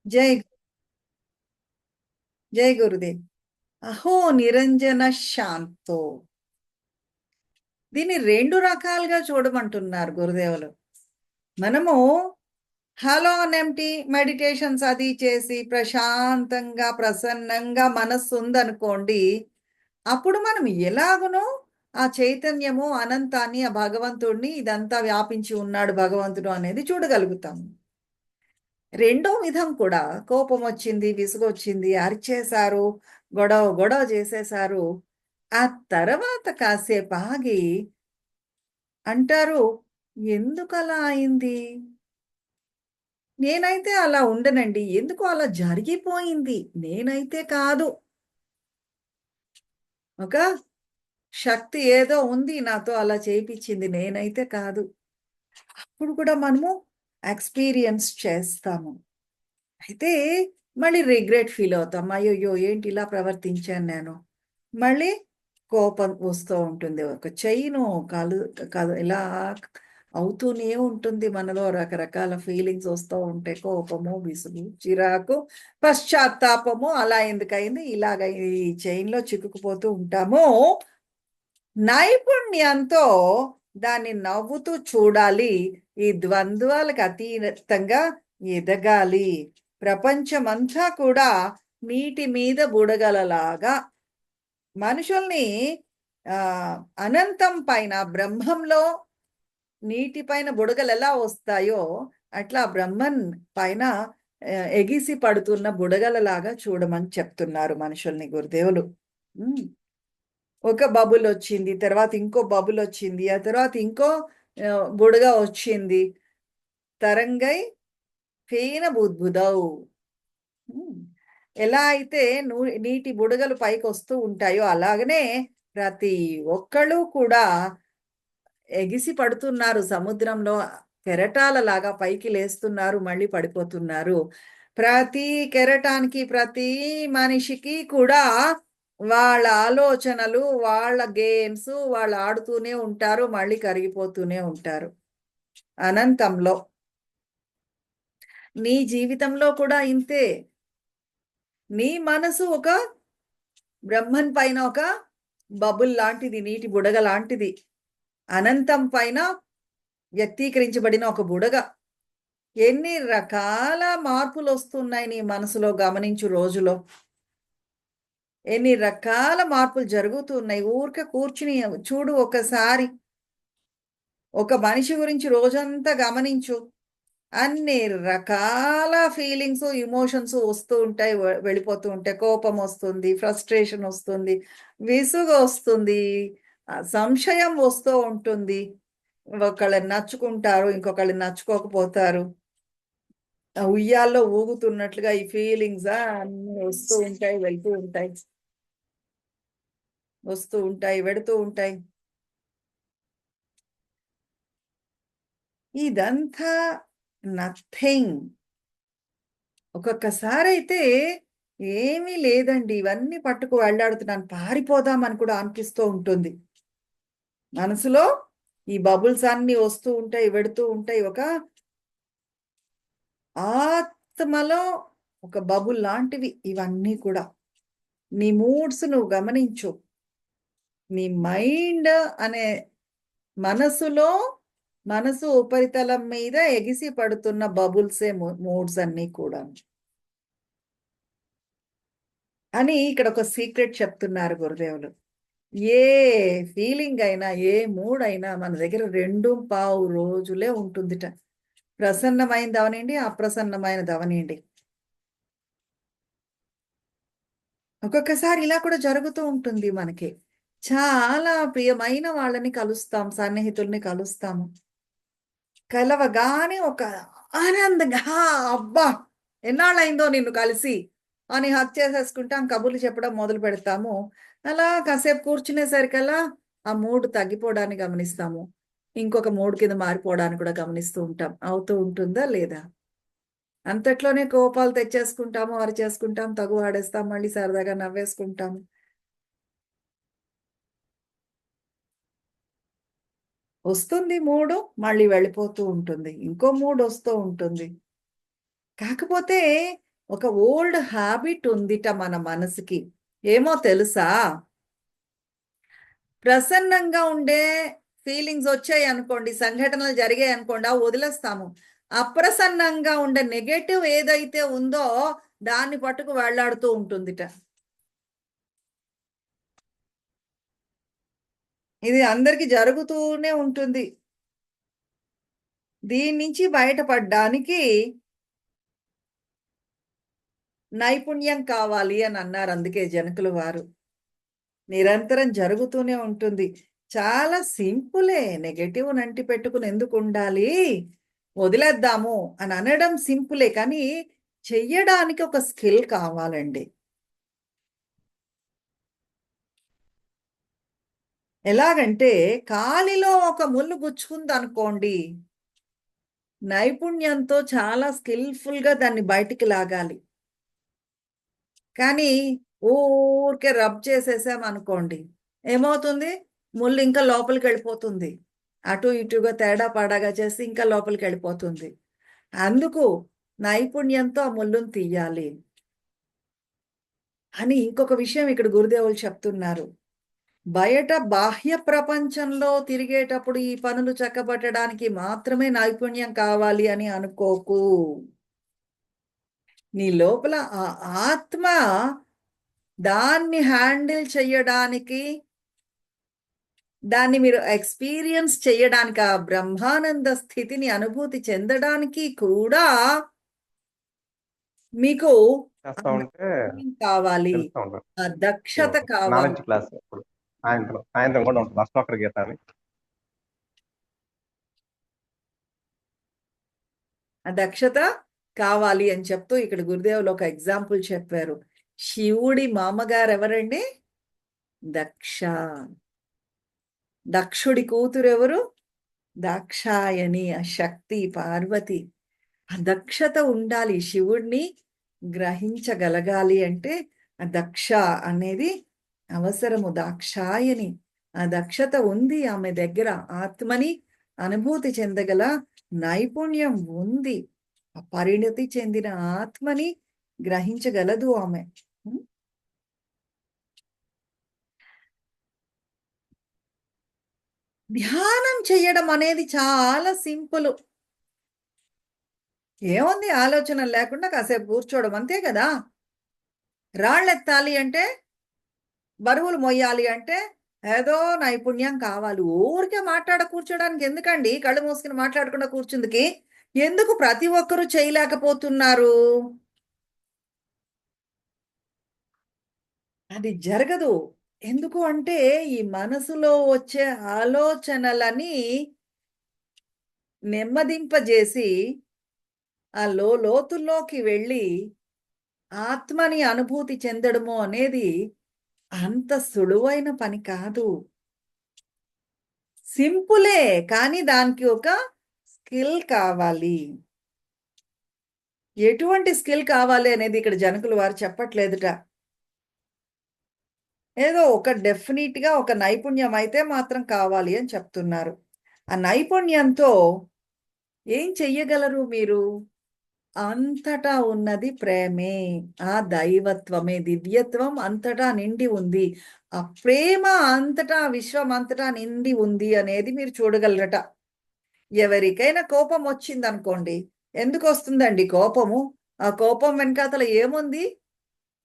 జై జై గురుదేవ్. అహో నిరంజన శాంతో. దీన్ని రెండు రకాలుగా చూడమంటున్నారు గురుదేవులు. మనము హలో నెంటి మెడిటేషన్స్ అది చేసి ప్రశాంతంగా ప్రసన్నంగా మనస్సు ఉందనుకోండి, అప్పుడు మనం ఎలాగునో ఆ చైతన్యము అనంతాన్ని, ఆ భగవంతుడిని, ఇదంతా వ్యాపించి ఉన్నాడు భగవంతుడు అనేది చూడగలుగుతాము. రెండో విధం కూడా, కోపం వచ్చింది, విసుగొచ్చింది, అరిచేశారు, గొడవ గొడవ చేసేశారు. ఆ తర్వాత కాసేపు ఆగి అంటారు, ఎందుకలా అయింది? నేనైతే అలా ఉండనండి. ఎందుకో అలా జరిగిపోయింది. నేనైతే కాదు. ఒక శక్తి ఏదో ఉంది నాతో అలా చేయిపిచ్చింది. నేనైతే కాదు. అప్పుడు కూడా మనము ఎక్స్‌పీరియన్స్ చేస్తాము. అయితే మళ్ళీ రిగ్రెట్ ఫీల్ అవుతాం. అయ్యయ్యో! ఏంటి ఇలా ప్రవర్తించాను నేను. మళ్ళీ కోపం వస్తూ ఉంటుంది. ఒక చైను కలు కలు ఇలా అవుతూనే ఉంటుంది మనలో రకరకాల ఫీలింగ్స్ వస్తూ ఉంటాయి. కోపము, విసుగు, చిరాకు, పశ్చాత్తాపము అలా ఎందుకయింది? ఇలాగ ఈ చైన్‌లో చిక్కుకుపోతూ ఉంటాము. నైపుణ్యంతో దాన్ని నవ్వుతూ చూడాలి. ఈ ద్వంద్వాలకు అతీతంగా ఎదగాలి. ప్రపంచమంతా కూడా నీటి మీద బుడగలలాగా మనుషుల్ని అనంతం పైన బ్రహ్మంలో నీటి పైన బుడగలెలా వస్తాయో, అట్లా బ్రహ్మన్ పైన ఎగిసి పడుతున్న బుడగలలాగా చూడమని చెప్తున్నారు మనుషుల్ని గురుదేవులు. హ్మ్. ఒక బబులొచ్చింది. తర్వాత ఇంకో బబులొచ్చింది. ఆ తర్వాత ఇంకో బుడగ వచ్చింది. తరంగై ఫేన బుద్బుదౌ. హ్మ్. ఎలా అయితే నీటి బుడగలు పైకొస్తూ ఉంటాయో, అలాగనే ప్రతి ఒక్కళ్ళు కూడా ఎగిసి పడుతున్నారు సముద్రంలో. కెరటాలలాగా పైకి లేస్తున్నారు, మళ్ళీ పడిపోతున్నారు. ప్రతి కెరటానికి, ప్రతి మనిషికి కూడా వాళ్ళ ఆలోచనలు, వాళ్ళ గేమ్స్ వాళ్ళు ఆడుతూనే ఉంటారు. మళ్ళీ కరిగిపోతూనే ఉంటారు అనంతంలో. నీ జీవితంలో కూడా ఇంతే. నీ మనసు ఒక బ్రహ్మన్ పైన ఒక బబుల్ లాంటిది, నీటి బుడగ లాంటిది. అనంతం పైన వ్యక్తీకరించబడిన ఒక బుడగ. ఎన్ని రకాల మార్పులొస్తున్నాయి నీ మనసులో గమనించు రోజులో. ఎన్ని రకాల మార్పులు జరుగుతున్నాయి. ఊరికే కూర్చుని చూడు ఒకసారి. ఒక మనిషి గురించి రోజంతా గమనించు. అన్ని రకాల ఫీలింగ్స్, ఎమోషన్స్ వస్తూ ఉంటాయి. వెళ్ళిపోతూ ఉంటాయి. కోపమొస్తుంది, ఫ్రస్ట్రేషనొస్తుంది, విసుగొస్తుంది, సంశయం వస్తూ ఉంటుంది. ఒకళ్ళని నచ్చుకుంటారు, ఇంకొకళ్ళని నచ్చుకోకపోతారు. ఉయ్యాల్లో ఊగుతున్నట్లుగా ఈ ఫీలింగ్సా అన్నీ వస్తూ ఉంటాయి, వెళ్తూ ఉంటాయి. వస్తూ ఉంటాయి, వెడుతూ ఉంటాయి. ఇదంతా నథింగ్. ఒక్కొక్కసారయితే ఏమీ లేదండి. ఇవన్నీ పట్టుకు వెళ్లాడుతున్నాను. పారిపోదామని కూడా అనిపిస్తూ ఉంటుంది. మనసులో ఈ బబుల్స్ అన్నీ వస్తూ ఉంటాయి, వెడుతూ ఉంటాయి. ఒక ఆత్మలో ఒక బబుల్ లాంటివి ఇవన్నీ కూడా. నీ మూడ్స్ నువ్వు గమనించు. నీ మైండ్ అనే మనసులో మనసు ఉపరితలం మీద ఎగిసి పడుతున్న బబుల్సే మూడ్స్ అన్నీ కూడా అని ఇక్కడ ఒక సీక్రెట్ చెప్తున్నారు గురుదేవులు. ఏ ఫీలింగ్ అయినా, ఏ మూడ్ అయినా మన దగ్గర 2.5 రోజులే ఉంటుందిట. ప్రసన్నమైనది అవనండి, అప్రసన్నమైనది అవనండి. ఒక్కొక్కసారి ఇలా కూడా జరుగుతూ ఉంటుంది మనకి. చాలా ప్రియమైన వాళ్ళని కలుస్తాం, సన్నిహితుల్ని కలుస్తాము. కలవగానే ఒక ఆనందంగా అబ్బా! ఎన్నాళ్ళయిందో నిన్ను కలిసి అని హగ్ చేసేసుకుంటాం. కబుర్లు చెప్పడం మొదలు పెడతాము. అలా కాసేపు కూర్చునేసరికల్లా ఆ మూడ్ తగ్గిపోవడాన్ని గమనిస్తాము. ఇంకొక మూడ్ కింద మారిపోవడాన్ని కూడా గమనిస్తూ ఉంటాం. అవుతూ ఉంటుందా? లేదా? అంతట్లోనే కోపాలు తెచ్చేసుకుంటాము, అరిచేసుకుంటాం, తగు ఆడేస్తాం, మళ్ళీ సరదాగా నవ్వేసుకుంటాం. వస్తుంది మూడు, మళ్ళీ వెళ్ళిపోతూ ఉంటుంది. ఇంకో మూడొస్తూ ఉంటుంది. కాకపోతే ఒక ఓల్డ్ హ్యాబిట్ ఉందిట మన మనసుకి. ఏమో తెలుసా? ప్రసన్నంగా ఉండే ఫీలింగ్స్ వచ్చాయి అనుకోండి, సంఘటనలు జరిగాయి అనుకోండి, వదిలేస్తాము. అప్రసన్నంగా ఉండే నెగటివ్ ఏదైతే ఉందో దాన్ని పట్టుకు వెళ్లాడుతూ ఉంటుందిట. ఇది అందరికి జరుగుతూనే ఉంటుంది. దీని నుంచి బయటపడడానికి నైపుణ్యం కావాలి అని అన్నారు. అందుకే జనకుల వారు. నిరంతరం జరుగుతూనే ఉంటుంది. చాలా సింపులే. నెగటివ్ నంటి పెట్టుకుని ఎందుకు ఉండాలి, వదిలేద్దాము అని అనడం సింపులే, కానీ చెయ్యడానికి ఒక స్కిల్ కావాలండి. ఎలాగంటే కాలిలో ఒక ముళ్ళు గుచ్చుకుంది అనుకోండి, నైపుణ్యంతో చాలా స్కిల్ఫుల్గా దాన్ని బయటికి లాగాలి. కానీ ఊరికే రబ్ చేసేసాం అనుకోండి, ఏమవుతుంది, ముళ్ళు ఇంకా లోపలికి వెళ్ళిపోతుంది. అటు ఇటుగా తేడా పాడాగా చేసి ఇంకా లోపలికి వెళ్ళిపోతుంది. అందుకు నైపుణ్యంతో ఆ ముళ్ళును తీయాలి అని ఇంకొక విషయం ఇక్కడ గురుదేవులు చెప్తున్నారు. బయట బాహ్య ప్రపంచంలో తిరిగేటప్పుడు ఈ పనులు చక్కబట్టడానికి మాత్రమే నైపుణ్యం కావాలి అని అనుకోకు. నీ లోపల ఆ ఆత్మ దాన్ని హ్యాండిల్ చెయ్యడానికి, దాన్ని మీరు ఎక్స్పీరియన్స్ చేయడానికి, ఆ బ్రహ్మానంద స్థితిని అనుభూతి చెందడానికి కూడా మీకు చేస్తా ఉంటే కావాలి, తెలుస్తా ఉంటారు. ఆ దక్షత కావాలి. నాలెడ్జ్ క్లాస్ ఇప్పుడు సాయంత్రం సాయంత్రం కూడా ఉంటుంది అష్టోత్తర గీత అని. ఆ దక్షత కావాలి అని చెప్తూ ఇక్కడ గురుదేవులు ఒక ఎగ్జాంపుల్ చెప్పారు. శివుడి మామగారు ఎవరండి? దక్ష. దక్షుడి కూతురు ఎవరు? దాక్షాయణి, ఆ శక్తి పార్వతి. ఆ దక్షత ఉండాలి. శివుడిని గ్రహించగలగాలి అంటే ఆ దక్ష అనేది అవసరము. దాక్షాయణి, ఆ దక్షత ఉంది ఆమె దగ్గర. ఆత్మని అనుభూతి చెందగల నైపుణ్యం ఉంది. పరిణతి చెందిన ఆత్మని గ్రహించగలదు ఆమె. ధ్యానం చేయడం అనేది చాలా సింపుల్. ఏముంది, ఆలోచన లేకుండా కాసేపు కూర్చోవడం, అంతే కదా. రాళ్ళెత్తాలి అంటే, బరువులు మొయ్యాలి అంటే ఏదో నైపుణ్యం కావాలి. ఊరికే మాట్లాడ కూర్చోడానికి ఎందుకండి, కళ్ళు మూసుకుని మాట్లాడకుండా కూర్చుందికి ఎందుకు ప్రతి ఒక్కరూ చేయలేకపోతున్నారు? అది జరగదు. ఎందుకు అంటే ఈ మనసులో వచ్చే ఆలోచనలని నెమ్మదింపజేసి ఆ లోతుల్లోకి వెళ్ళి ఆత్మని అనుభూతి చెందడము అనేది అంత సులువైన పని కాదు. సింపులే, కానీ దానికి ఒక స్కిల్ కావాలి. ఎటువంటి స్కిల్ కావాలి అనేది ఇక్కడ జనకులు వారు చెప్పట్లేదుట. ఏదో ఒక డెఫినిట్గా ఒక నైపుణ్యం అయితే మాత్రం కావాలి అని చెప్తున్నారు. ఆ నైపుణ్యంతో ఏం చెయ్యగలరు మీరు? అంతటా ఉన్నది ప్రేమే, ఆ దైవత్వమే, దివ్యత్వం అంతటా నిండి ఉంది. ఆ ప్రేమ అంతటా, విశ్వం అంతటా నిండి ఉంది అనేది మీరు చూడగలరట. ఎవరికైనా కోపం వచ్చిందనుకోండి, ఎందుకు వస్తుందండి కోపము? ఆ కోపం వెనకాతల ఏముంది?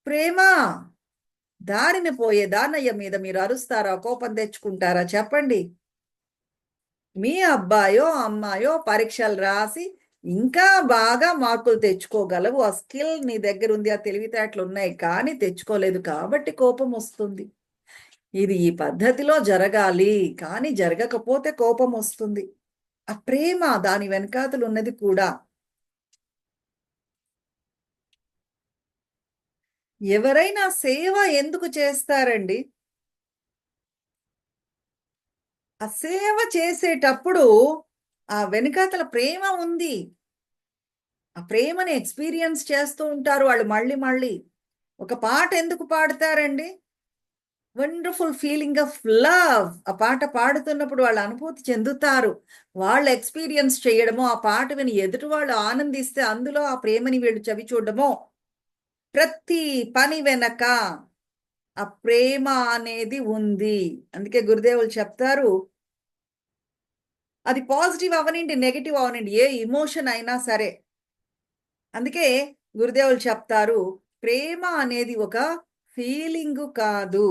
ప్రేమ. దారిన పోయే దానయ్య మీద మీరు అరుస్తారా, కోపం తెచ్చుకుంటారా చెప్పండి? మీ అబ్బాయో అమ్మాయో పరీక్షలు రాసి ఇంకా బాగా మార్కులు తెచ్చుకోగలవు. ఆ స్కిల్ నీ దగ్గర ఉంది, ఆ తెలివితేటలు ఉన్నాయి, కానీ తెచ్చుకోలేదు కాబట్టి కోపం వస్తుంది. ఇది ఈ పద్ధతిలో జరగాలి, కానీ జరగకపోతే కోపం వస్తుంది. ఆ ప్రేమ దాని వెనకాతలు ఉన్నది కూడా. ఎవరైనా సేవ ఎందుకు చేస్తారండి? ఆ సేవ చేసేటప్పుడు ఆ వెనకాతల ప్రేమ ఉంది. ఆ ప్రేమని ఎక్స్పీరియన్స్ చేస్తూ ఉంటారు వాళ్ళు మళ్ళీ మళ్ళీ. ఒక పాట ఎందుకు పాడతారండి? Wonderful feeling of love. ఆ పాట పాడుతున్నప్పుడు వాళ్ళు అనుభూతి చెందుతారు. వాళ్ళు ఎక్స్పీరియన్స్ చేయడమో, ఆ పాట విని ఎదుటి వాళ్ళు ఆనందిస్తే అందులో ఆ ప్రేమని వీళ్ళు చవి చూడడమో ప్రతి పని వెనక ఆ ప్రేమ అనేది ఉంది. అందుకే గురుదేవులు చెప్తారు, అది పాజిటివ్ అవనండి, నెగటివ్ అవనండి, ఏ ఇమోషన్ అయినా సరే. అందుకే గురుదేవులు చెప్తారు, ప్రేమ అనేది ఒక ఫీలింగ్ కాదు,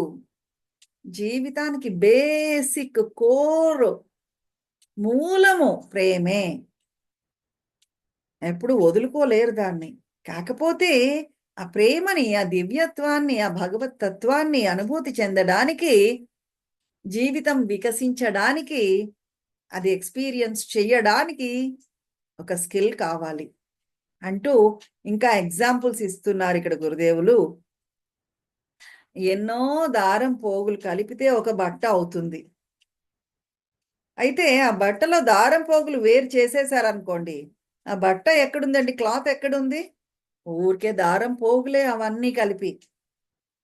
జీవితానికి బేసిక్ కోర్ మూలము ప్రేమే. ఎప్పుడు వదులుకోలేరు దాన్ని. కాకపోతే ఆ ప్రేమని, ఆ దివ్యత్వాన్ని, ఆ భగవత్ తత్వాన్ని అనుభూతి చెందడానికి, జీవితం వికసించడానికి, అది ఎక్స్పీరియన్స్ చెయ్యడానికి ఒక స్కిల్ కావాలి అంటూ ఇంకా ఎగ్జాంపుల్స్ ఇస్తున్నారు ఇక్కడ గురుదేవులు. ఎన్నో దారం పోగులు కలిపితే ఒక బట్ట అవుతుంది. అయితే ఆ బట్టలో దారం పోగులు వేరు చేసేసారనుకోండి, ఆ బట్ట ఎక్కడుందండి? క్లాత్ ఎక్కడుంది? ఊరికే దారం పోగులే అవన్నీ కలిపి.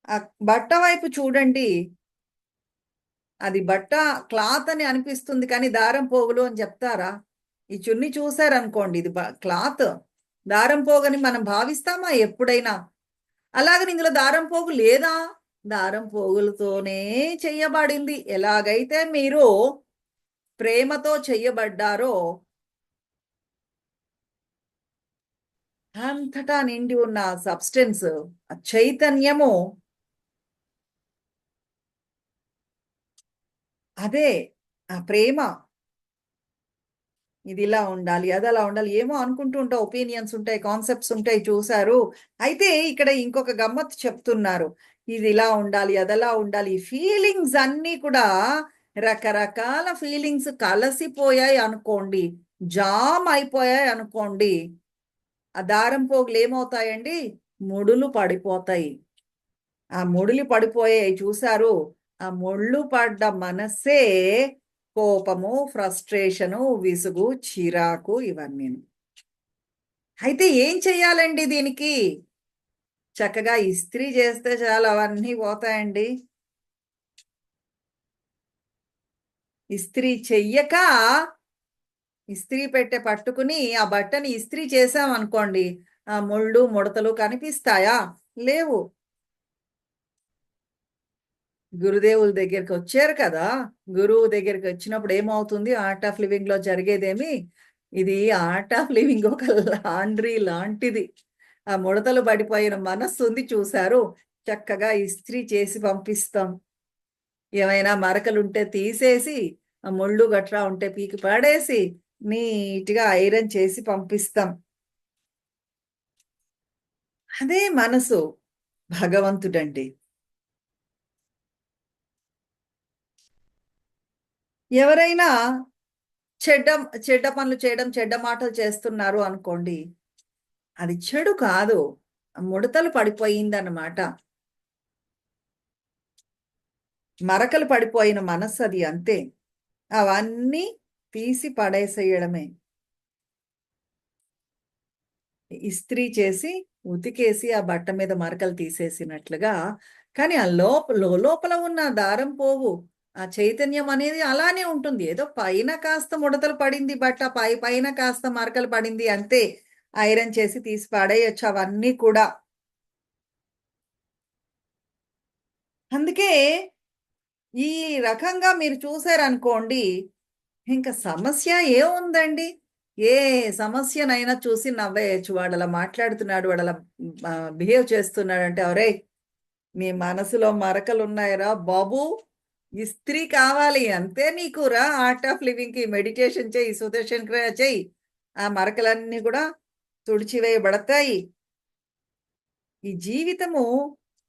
ఆ బట్ట వైపు చూడండి, అది బట్ట క్లాత్ అని అనిపిస్తుంది, కానీ దారం పోగులు అని చెప్తారా? ఈ చున్ని చూసారనుకోండి, ఇది క్లాత్, దారం పోగని మనం భావిస్తామా ఎప్పుడైనా? అలాగని ఇందులో దారం పోగు లేదా? దారం పోగులతోనే చెయ్యబడింది. ఎలాగైతే మీరు ప్రేమతో చెయ్యబడ్డారో, అంతటా నిండి ఉన్న సబ్స్టెన్స్, ఆ చైతన్యము, అదే ఆ ప్రేమ. ఇది ఇలా ఉండాలి, అది అలా ఉండాలి, ఏమో అనుకుంటూ ఉంటాం, ఒపీనియన్స్ ఉంటాయి, కాన్సెప్ట్స్ ఉంటాయి, చూసారు. అయితే ఇక్కడ ఇంకొక గమ్మత్తు చెప్తున్నారు, ఇది ఇలా ఉండాలి, అది అలా ఉండాలి. ఈ ఫీలింగ్స్ అన్నీ కూడా రకరకాల ఫీలింగ్స్ కలిసిపోయాయి అనుకోండి, జామ్ అయిపోయాయి అనుకోండి, ఆ దారం పోగులు ఏమవుతాయండి? ముడులు పడిపోతాయి. ఆ ముడులు పడిపోయాయి చూసారు, ఆ ముళ్ళు పడ్డ మనస్సే కోపము, ఫ్రస్ట్రేషను, విసుగు, చిరాకు, ఇవన్నీ. అయితే ఏం చెయ్యాలండి దీనికి? చక్కగా ఇస్త్రీ చేస్తే చాలు, అవన్నీ పోతాయండి. ఇస్త్రీ చెయ్యక, ఇస్త్రీ పెట్టె పట్టుకుని ఆ బట్టని ఇస్త్రీ చేసామనుకోండి, ఆ ముళ్ళు ముడతలు కనిపిస్తాయా? లేవు. గురుదేవుల దగ్గరికి వచ్చారు కదా, గురువు దగ్గరికి వచ్చినప్పుడు ఏమవుతుంది? ఆర్ట్ ఆఫ్ లివింగ్ లో జరిగేదేమి, ఇది ఆర్ట్ ఆఫ్ లివింగ్ ఒక లాండ్రీ లాంటిది. ఆ ముడతలు పడిపోయిన మనస్సు ఉంది చూశారు, చక్కగా ఇస్త్రీ చేసి పంపిస్తాం. ఏమైనా మరకలుంటే తీసేసి, ఆ ముళ్ళు గట్రా ఉంటే పీకి పడేసి, నీట్గా ఐరన్ చేసి పంపిస్తాం. అదే మనసు భగవంతుడండి. ఎవరైనా చెడ్డ చెడ్డ పనులు చేయడం, చెడ్డ మాటలు చేస్తున్నారు అనుకోండి, అది చెడు కాదు, ముడతలు పడిపోయిందన్నమాట. మరకలు పడిపోయిన మనస్సు అది, అంతే. అవన్నీ తీసి పడేసేయడమే. ఇస్త్రీ చేసి ఉతికేసి ఆ బట్ట మీద మరకలు తీసేసినట్లుగా. కానీ ఆ లోపల ఉన్న దారం పోవు, ఆ చైతన్యం అనేది అలానే ఉంటుంది. ఏదో పైన కాస్త ముడతలు పడింది బట్ట, పైన కాస్త మరకలు పడింది అంతే. ఐరన్ చేసి తీసి పడేయచ్చు అవన్నీ కూడా. అందుకే ఈ రకంగా మీరు చూసారనుకోండి, ఇంకా సమస్య ఏముందండి? ఏ సమస్యనైనా చూసి నవ్వేయచ్చు. వాడు అలా మాట్లాడుతున్నాడు, వాడు అలా బిహేవ్ చేస్తున్నాడంటే, ఒరేయ్ నీ మనసులో మరకలున్నాయిరా బాబు, ఇస్త్రీ కావాలి అంతే నీకు. రా ఆర్ట్ ఆఫ్ లివింగ్ కి మెడిటేషన్ చేయి, సుదర్శన్ క్రియ చేయి, ఆ మరకలన్నీ కూడా తుడిచివేయబడతాయి. ఈ జీవితము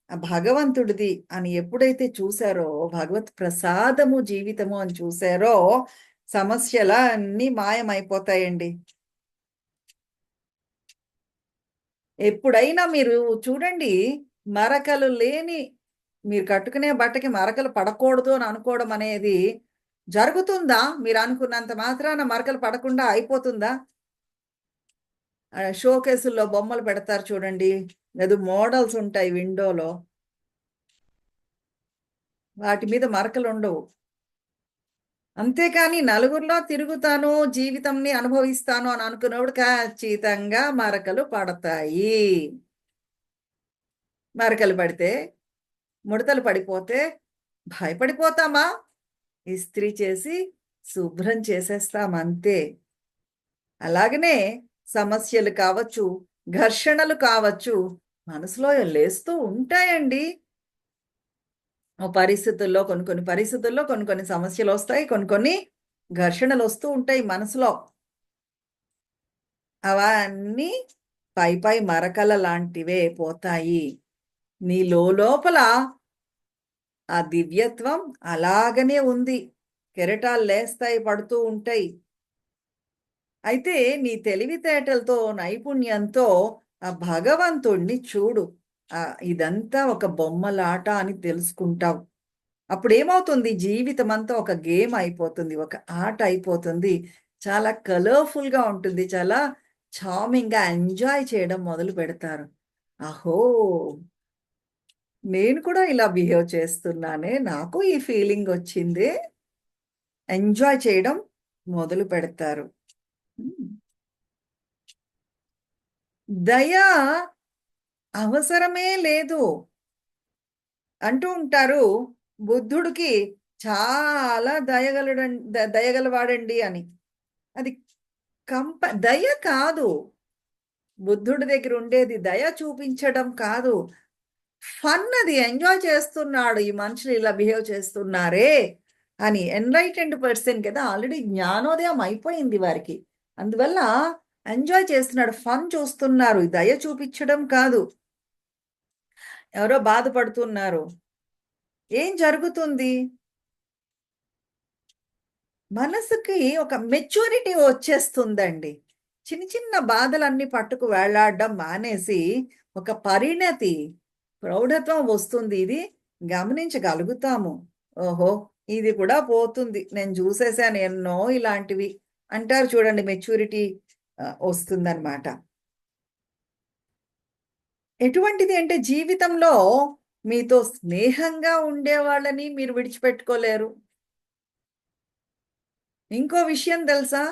భగవంతుడిది అని ఎప్పుడైతే చూసారో, భగవత్ ప్రసాదము జీవితము అని చూసారో, సమస్యలన్నీ మాయమైపోతాయండి. ఎప్పుడైనా మీరు చూడండి, మరకలు లేని, మీరు కట్టుకునే బట్టకి మరకలు పడకూడదు అని అనుకోవడం అనేది జరుగుతుందా? మీరు అనుకున్నంత మాత్రాన మరకలు పడకుండా అయిపోతుందా? షో కేసుల్లో బొమ్మలు పెడతారు చూడండి, లేదు మోడల్స్ ఉంటాయి విండోలో, వాటి మీద మరకలు ఉండవు. అంతేకాని నలుగురిలో తిరుగుతాను, జీవితంని అనుభవిస్తాను అని అనుకున్నప్పుడు ఖచ్చితంగా మరకలు పడతాయి. మరకలు పడితే, ముడతలు పడిపోతే భయపడిపోతామా? ఇస్త్రీ చేసి శుభ్రం చేసేస్తాం అంతే. అలాగనే సమస్యలు కావచ్చు, ఘర్షణలు కావచ్చు, మనసులో లేస్తూ ఉంటాయండి. పరిస్థితుల్లో కొన్ని పరిస్థితుల్లో కొన్ని సమస్యలు వస్తాయి, కొన్ని ఘర్షణలు వస్తూ ఉంటాయి మనసులో. అవన్నీ పై మరకల లాంటివే పోతాయి. నీ లోపల ఆ దివ్యత్వం అలాగనే ఉంది. కెరటాలు లేస్తాయి, పడుతూ ఉంటాయి. అయితే నీ తెలివితేటలతో, నైపుణ్యంతో ఆ భగవంతుణ్ణి చూడు. ఇదంతా ఒక బొమ్మలాట అని తెలుసుకుంటావు. అప్పుడేమవుతుంది, జీవితం అంతా ఒక గేమ్ అయిపోతుంది, ఒక ఆట అయిపోతుంది. చాలా కలర్ఫుల్గా ఉంటుంది, చాలా చార్మింగ్గా ఎంజాయ్ చేయడం మొదలు పెడతారు. అహో, నేను కూడా ఇలా బిహేవ్ చేస్తున్నానే, నాకు ఈ ఫీలింగ్ వచ్చింది, ఎంజాయ్ చేయడం మొదలు పెడతారు. దయ అవసరమే లేదు అంటూ ఉంటారు. బుద్ధుడికి చాలా దయగలవాడండి అని. అది దయ కాదు. బుద్ధుడి దగ్గర ఉండేది దయ చూపించడం కాదు, ఫన్. అది ఎంజాయ్ చేస్తున్నాడు, ఈ మనుషులు ఇలా బిహేవ్ చేస్తున్నారే అని. ఎన్లైటెండ్ పర్సన్ కదా, ఆల్రెడీ జ్ఞానోదయం అయిపోయింది వారికి. అందువల్ల ఎంజాయ్ చేస్తున్నాడు, ఫన్ చూస్తున్నారు, దయ చూపించడం కాదు. ఎవరో బాధపడుతున్నారు, ఏం జరుగుతుంది? మనసుకి ఒక మెచ్యూరిటీ వచ్చేస్తుందండి. చిన్న చిన్న బాధలన్నీ పట్టుకు వేలాడడం మానేసి ఒక పరిణతి, ప్రౌఢత్వం వస్తుంది. ఇది గమనించగలుగుతాము. ఓహో, ఇది కూడా పోతుంది, నేను చూసేసాను ఎన్నో ఇలాంటివి అంటారు చూడండి. మెచ్యూరిటీ వస్తుందన్నమాట. ఎటువంటిది అంటే, జీవితంలో మీతో స్నేహంగా ఉండే వాళ్ళని మీరు విడిచిపెట్టుకోలేరు. ఇంకో విషయం తెలుసా,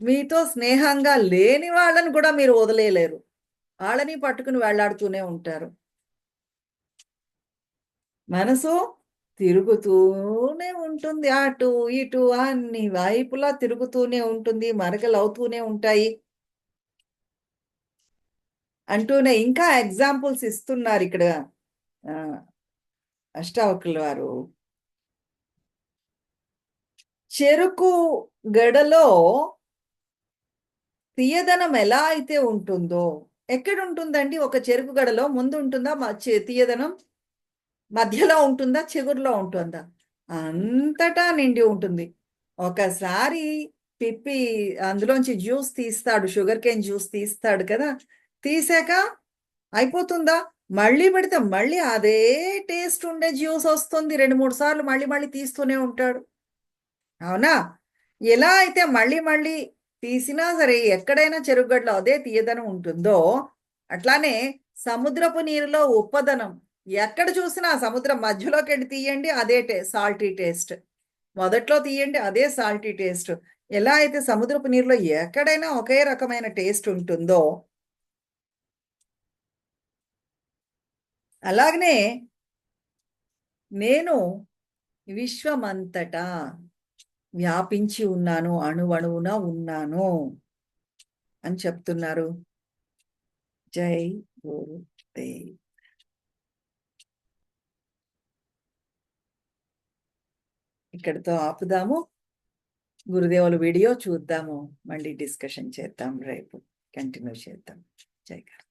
మీతో స్నేహంగా లేని వాళ్ళని కూడా మీరు వదిలేయలేరు. వాళ్ళని పట్టుకుని వేళ్లాడుతూనే ఉంటారు. మనసు తిరుగుతూనే ఉంటుంది, అటు ఇటు అన్ని వైపులా తిరుగుతూనే ఉంటుంది, మరకలు అవుతూనే ఉంటాయి అంటూనే ఇంకా ఎగ్జాంపుల్స్ ఇస్తున్నారు ఇక్కడ అష్టావకుల వారు. చెరుకు గడలో తీయదనం ఎలా అయితే ఉంటుందో, ఎక్కడ ఉంటుందండి? ఒక చెరుకు గడలో ముందు ఉంటుందా తీయదనం? మధ్యలో ఉంటుందా? చిగురులో ఉంటుందా? అంతటా నిండి ఉంటుంది. ఒకసారి పిప్పి అందులోంచి జ్యూస్ తీస్తాడు, షుగర్ కేన్ జ్యూస్ తీస్తాడు కదా, తీసాక అయిపోతుందా? మళ్ళీ పెడితే మళ్ళీ అదే టేస్ట్ ఉండే జ్యూస్ వస్తుంది. 2-3 సార్లు మళ్ళీ మళ్ళీ తీస్తూనే ఉంటాడు, అవునా? ఎలా అయితే మళ్ళీ మళ్ళీ తీసినా సరే ఎక్కడైనా చెరుగడ్డలో అదే తీయదనం ఉంటుందో, అట్లానే సముద్రపు నీరులో ఉప్పదనం. ఎక్కడ చూసినా సముద్రం మధ్యలోకి వెళ్ళి తీయండి, అదే సాల్టీ టేస్ట్. మొదట్లో తీయండి, అదే సాల్టీ టేస్ట్. ఎలా అయితే సముద్రపు నీరులో ఎక్కడైనా ఒకే రకమైన టేస్ట్ ఉంటుందో, అలాగనే నేను విశ్వమంతటా వ్యాపించి ఉన్నాను, అణువణువున ఉన్నాను అని చెప్తున్నారు. జై గురుదేవ్. ఇక్కడితో ఆపుదాము. గురుదేవుల వీడియో చూద్దాము, మళ్ళీ డిస్కషన్ చేద్దాం, రేపు కంటిన్యూ చేద్దాం. జై గురు.